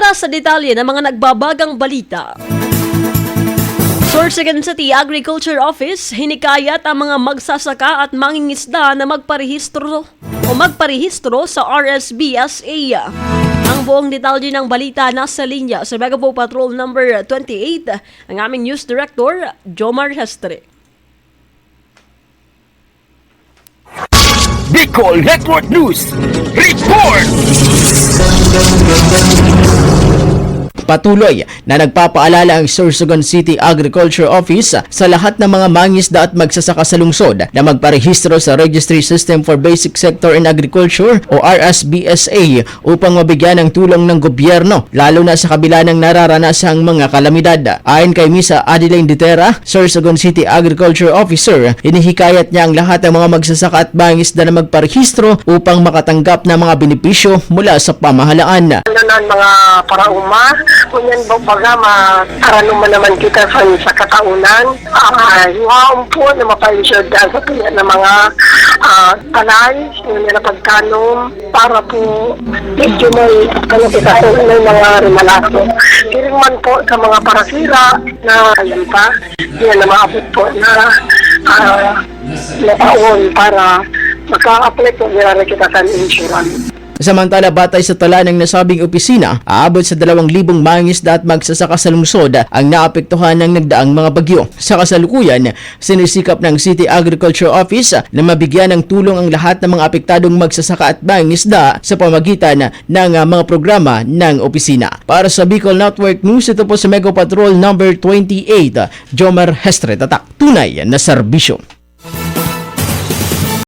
Para sa detalye ng mga nagbabagang balita. Sorsogon City Agriculture Office hinikayat ang mga magsasaka at mangingisda na magparehistro sa RSBSA. Ang buong detalye ng balita nasa linya sa Megapo Patrol number 28, ang aming News Director, Jomar Hestre. Bicol Network News Report! Patuloy na nagpapaalala ang Sorsogon City Agriculture Office sa lahat ng mga mangingisda at magsasaka sa lungsod na magparehistro sa Registry System for Basic Sector in Agriculture o RSBSA upang mabigyan ng tulong ng gobyerno lalo na sa kabila ng nararanasang mga kalamidad. Ayon kay Misa Adeline Ditera, Sorsogon City Agriculture Officer, inihikayat niya ang lahat ng mga magsasaka at mangingisda na magparehistro upang makatanggap ng mga benepisyo mula sa pamahalaan. Mga parauma, kunyan baga makaranuman naman kita sa kataunan. Yuhaon po na mapalisod sa piya ng mga talay, na pagkanom, para po medyo may kita po may mga rimalaso. Kiring man po sa mga parasira na pa, yan na maabot po na taon para maka-apply po nila kita sa insurance. Samantala, batay sa tala ng nasabing opisina, aabot sa 2,000 mangingisda at magsasaka sa lungsod ang naapektuhan ng nagdaang mga bagyo. Sa kasalukuyan, sinisikap ng City Agriculture Office na mabigyan ng tulong ang lahat ng mga apektadong magsasaka at mangingisda sa pamagitan ng mga programa ng opisina. Para sa Bicol Network News, ito po sa Mega Patrol number 28, Jomar Hestre, tatak tunay na serbisyo.